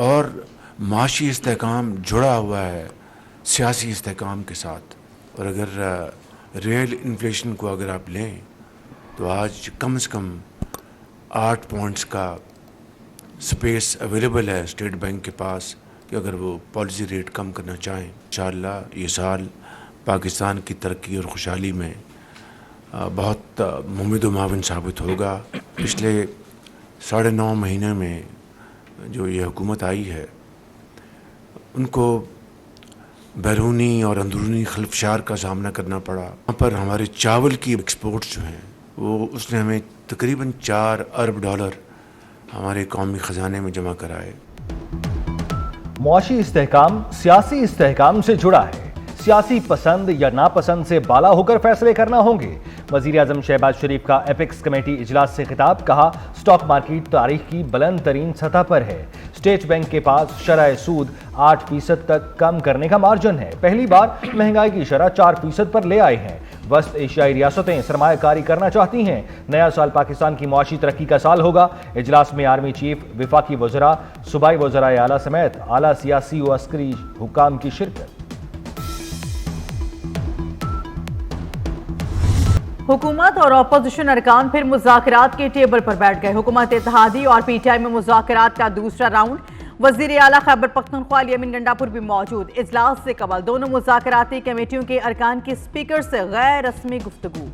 اور معاشی استحکام جڑا ہوا ہے سیاسی استحکام کے ساتھ. اور اگر ریئل انفلیشن کو اگر آپ لیں تو آج کم از کم 8 پوائنٹس کا سپیس اویلیبل ہے اسٹیٹ بینک کے پاس کہ اگر وہ پالیسی ریٹ کم کرنا چاہیں. انشاءاللہ یہ سال پاکستان کی ترقی اور خوشحالی میں بہت ممید و معاون ثابت ہوگا. پچھلے 9.5 مہینے میں جو یہ حکومت آئی ہے ان کو بیرونی اور اندرونی خلفشار کا سامنا کرنا پڑا. وہاں پر ہمارے چاول کی ایکسپورٹس جو ہیں وہ اس نے ہمیں تقریباً $4 ارب ہمارے قومی خزانے میں جمع کرائے. معاشی استحکام سیاسی استحکام سے جڑا ہے. سیاسی پسند یا ناپسند سے بالا ہو کر فیصلے کرنا ہوں گے. وزیر اعظم شہباز شریف کا ایپیکس کمیٹی اجلاس سے خطاب. کہا سٹاک مارکیٹ تاریخ کی بلند ترین سطح پر ہے. اسٹیٹ بینک کے پاس شرح سود 8% تک کم کرنے کا مارجن ہے. پہلی بار مہنگائی کی شرح 4% پر لے آئے ہیں. وسط ایشیائی ریاستیں سرمایہ کاری کرنا چاہتی ہیں. نیا سال پاکستان کی معاشی ترقی کا سال ہوگا. اجلاس میں آرمی چیف، وفاقی وزراء، صوبائی وزرائے اعلیٰ سمیت اعلیٰ سیاسی و عسکری حکام کی شرکت. حکومت اور اپوزیشن ارکان پھر مذاکرات کے ٹیبل پر بیٹھ گئے. حکومت اتحادی اور پی ٹی آئی میں مذاکرات کا دوسرا راؤنڈ. وزیر اعلیٰ خیبر پختونخوا الیمین گنڈاپور بھی موجود. اجلاس سے قبل دونوں مذاکراتی کمیٹیوں کے ارکان کی اسپیکر سے غیر رسمی گفتگو.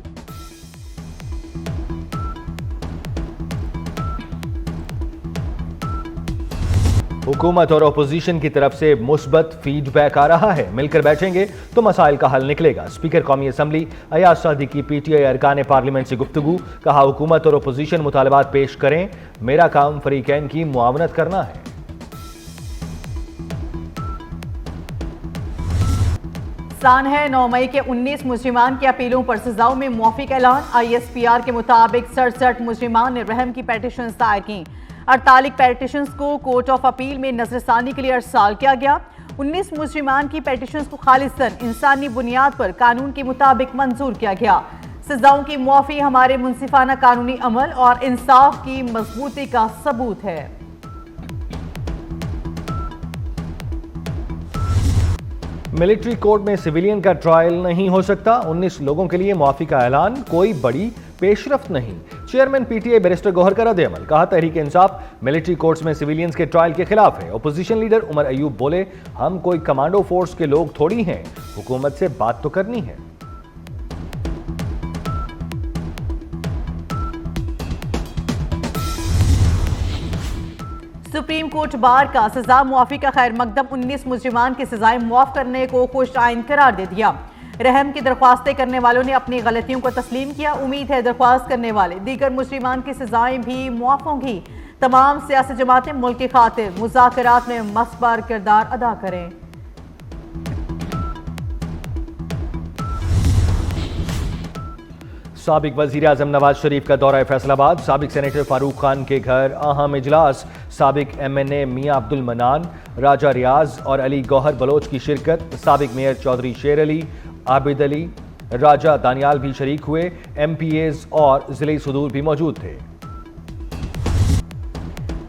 حکومت اور اپوزیشن کی طرف سے مثبت فیڈ بیک آ رہا ہے. مل کر بیٹھیں گے تو مسائل کا حل نکلے گا. اسپیکر قومی assembly Ayaz Sadiq P T I ارکان پارلیمنٹ سے گفتگو. کہا حکومت اور اپوزیشن مطالبات پیش کریں، میرا کام فریقین کی معاونت کرنا ہے. سان ہے 9 مئی کے 19 مجرمان کی اپیلوں پر سزاؤں میں معافی کا اعلان. آئی ایس پی آر کے مطابق 67 مجرمان نے رحم کی پیٹیشنز دائر کیں. 48 پیٹیشنز کو کورٹ آف اپیل میں نظر ثانی کے لیے ارسال کیا گیا. 19 مجرمان کی پیٹیشنز کو خالصاً انسانی بنیاد پر قانون کے مطابق منظور کیا گیا. سزاؤں کی معافی ہمارے منصفانہ قانونی عمل اور انصاف کی مضبوطی کا ثبوت ہے. ملٹری کورٹ میں سویلین کا ٹرائل نہیں ہو سکتا. 19 لوگوں کے لیے معافی کا اعلان کوئی بڑی پیش رفت نہیں. Chairman P T I barrister Gohar کا رد عمل. کہا تحریک انصاف ملٹری کورٹس میں سویلینز کے ٹرائل کے خلاف ہے. اپوزیشن لیڈر عمر ایوب بولے ہم کوئی کمانڈو فورس کے لوگ تھوڑی ہیں، حکومت سے بات تو کرنی ہے. سپریم کورٹ بار کا سزا معافی کا خیر مقدم 19 مجرمان کی سزائیں معاف کرنے کو خوش آئین قرار دے دیا. رحم کی درخواستیں کرنے والوں نے اپنی غلطیوں کو تسلیم کیا. امید ہے درخواست کرنے والے دیگر مجرمان کی سزائیں بھی معاف ہوں گی. تمام سیاسی جماعتیں ملک کی خاطر مذاکرات میں مثبر کردار ادا کریں. سابق وزیر اعظم نواز شریف کا دورہ فیصل آباد. سابق سینیٹر فاروق خان کے گھر اہم اجلاس. سابق ایم این اے میاں عبد المنان، راجہ ریاض اور علی گوہر بلوچ کی شرکت. سابق میئر چودھری شیر علی، عابد علی، راجہ دانیال بھی شریک ہوئے. ایم پی ایز اور ضلعی صدور بھی موجود تھے.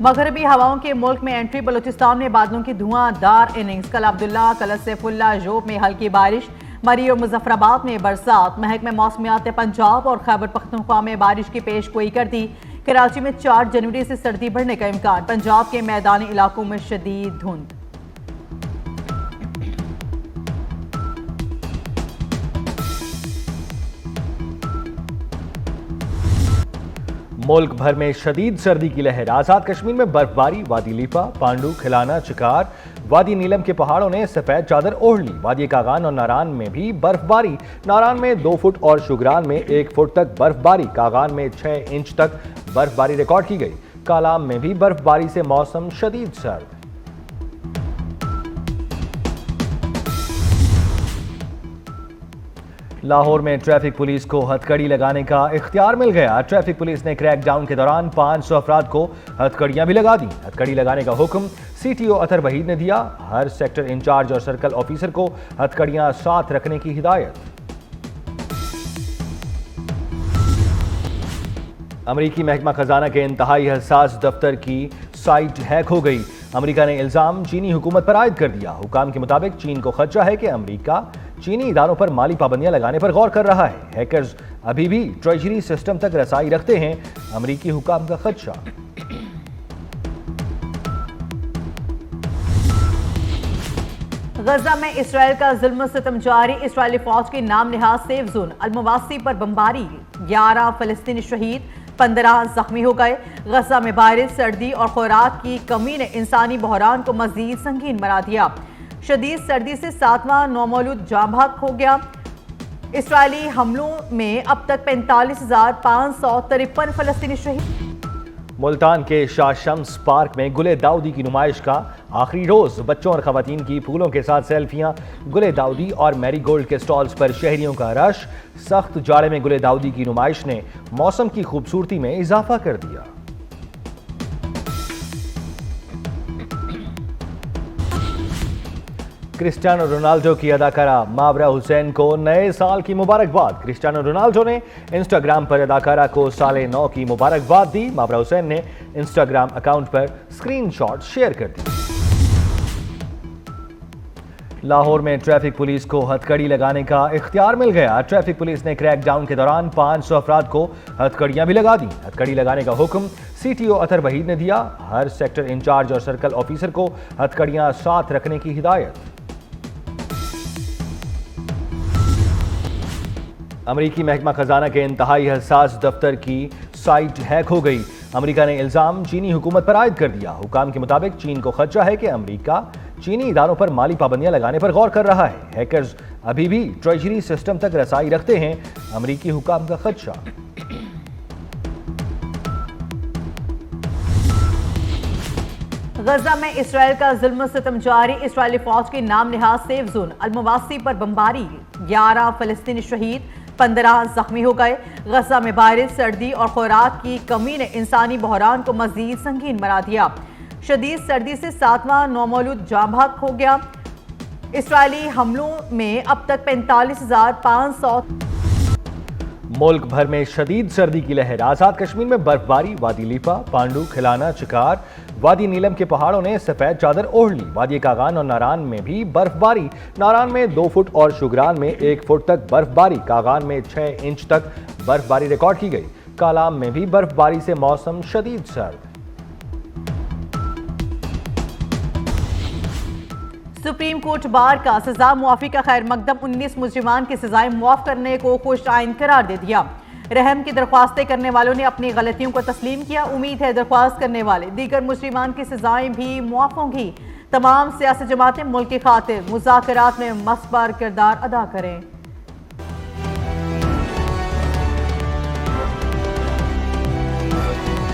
مغربی ہواؤں کے ملک میں انٹری. بلوچستان میں بادلوں کی دھواں دار اننگز. کل عبداللہ، کل سیف اللہ، جوب میں ہلکی بارش. مری اور مظفر آباد میں برسات. محکمہ موسمیات پنجاب اور خیبر پختونخوا میں بارش کی پیش گوئی کر دی. کراچی میں 4 جنوری سے سردی بڑھنے کا امکان. پنجاب کے میدانی علاقوں میں شدید دھند. ملک بھر میں شدید سردی کی لہر. آزاد کشمیر میں برف باری. وادی لیپا، پانڈو، کھلانا، چکار، وادی نیلم کے پہاڑوں نے سفید چادر اوڑھ لی. وادی کاغان اور ناران میں بھی برف باری. ناران میں 2 فٹ اور شگران میں 1 فٹ تک برف باری. کاغان میں 6 انچ تک برف باری ریکارڈ کی گئی. کالام میں بھی برف باری سے موسم شدید سرد. لاہور میں ٹریفک پولیس کو ہتھ کڑی لگانے کا اختیار مل گیا. ٹریفک پولیس نے کریک ڈاؤن کے دوران 500 افراد کو ہتھ کڑیاں بھی لگا دیں. ہتھ کڑی لگانے کا حکم سی ٹی او اطہر وحید نے دیا. ہر سیکٹر انچارج اور سرکل آفیسر کو ہتھ کڑیاں ساتھ رکھنے کی ہدایت. امریکی محکمہ خزانہ کے انتہائی حساس دفتر کی سائٹ ہیک ہو گئی۔ امریکہ نے الزام چینی حکومت پر عائد کر دیا۔ حکام کے مطابق چین کو خدشہ ہے کہ امریکہ چینی اداروں پر مالی پابندیاں لگانے پر غور کر رہا ہے۔ ہیکرز ابھی بھی ٹریجری سسٹم تک رسائی رکھتے ہیں، امریکی حکام کا خدشہ۔ غزہ میں اسرائیل کا ظلم و ستم جاری، اسرائیلی فوج کے نام نہاد سیف زون المواسی پر بمباری، 11 فلسطینی شہید، 15 زخمی ہو گئے۔ غزہ میں بارش، سردی اور خوراک کی کمی نے انسانی بحران کو مزید سنگین بنا دیا۔ شدید سردی سے 7واں نومولود جاں بحق ہو گیا۔ اسرائیلی حملوں میں اب تک 45,553 فلسطینی شہید۔ ملتان کے شاہ شمس پارک میں گل داؤدی کی نمائش کا آخری روز، بچوں اور خواتین کی پھولوں کے ساتھ سیلفیاں، گل داؤدی اور میری گولڈ کے سٹالز پر شہریوں کا رش۔ سخت جاڑے میں گل داؤدی کی نمائش نے موسم کی خوبصورتی میں اضافہ کر دیا۔ کرسٹیانو رونالڈو کی اداکارہ ماورا حسین کو نئے سال کی مبارکباد۔ کرسٹیانو رونالڈو نے انسٹاگرام پر اداکارہ کو سال نو کی مبارکباد دی۔ ماورا حسین نے انسٹاگرام اکاؤنٹ پر اسکرین شاٹ شیئر کر دی۔ لاہور میں ٹریفک پولیس کو ہتھکڑی لگانے کا اختیار مل گیا۔ ٹریفک پولیس نے کریک ڈاؤن کے دوران 500 افراد کو ہتھکڑیاں بھی لگا دیں۔ ہتھکڑی لگانے کا حکم سی ٹی او اطہر وحید نے دیا۔ ہر سیکٹر انچارج اور سرکل آفیسر کو ہتھکڑیاں ساتھ رکھنے کی ہدایت۔ امریکی محکمہ خزانہ کے انتہائی حساس دفتر کی سائٹ ہیک ہو گئی۔ امریکہ نے الزام چینی حکومت پر عائد کر دیا۔ حکام کے مطابق چین کو خدشہ ہے کہ امریکہ چینی اداروں پر مالی پابندیاں لگانے پر غور کر رہا ہے۔ ہیکرز ابھی بھی ٹریجری سسٹم تک رسائی رکھتے ہیں، امریکی حکام کا خدشہ۔ غزہ میں اسرائیل کا ظلم و ستم جاری، اسرائیلی فوج کے نام نہاد سیف زون المواسی پر بمباری، 11 فلسطینی شہید، 15 زخمی ہو گئے۔ غزہ میں بارش، سردی اور خوراک کی کمی نے انسانی بحران کو مزید سنگین بنا دیا۔ شدید سردی سے 7واں نومولود جاں بحق ہو گیا۔ اسرائیلی حملوں میں اب تک 45,500۔ ملک بھر میں شدید سردی کی لہر، آزاد کشمیر میں برف باری، وادی لیپا، پانڈو، کھلانا، چکار، وادی نیلم کے پہاڑوں نے سفید چادر اوڑھ لی۔ وادی کاغان اور ناران میں بھی برف باری، ناران میں 2 فٹ اور شگران میں 1 فٹ تک برف باری، کاغان میں 6 انچ تک برف باری ریکارڈ کی گئی۔ کالام میں بھی برف باری سے موسم شدید سرد۔ سپریم کورٹ بار کا سزا معافی کا خیر مقدم، 19 مجرمان کی سزائیں معاف کرنے کو خوش آئند قرار دے دیا۔ رحم کی درخواستیں کرنے والوں نے اپنی غلطیوں کو تسلیم کیا۔ امید ہے درخواست کرنے والے دیگر مجرمان کی سزائیں بھی معاف ہوں گی۔ تمام سیاسی جماعتیں ملک کی خاطر مذاکرات میں مثمر کردار ادا کریں۔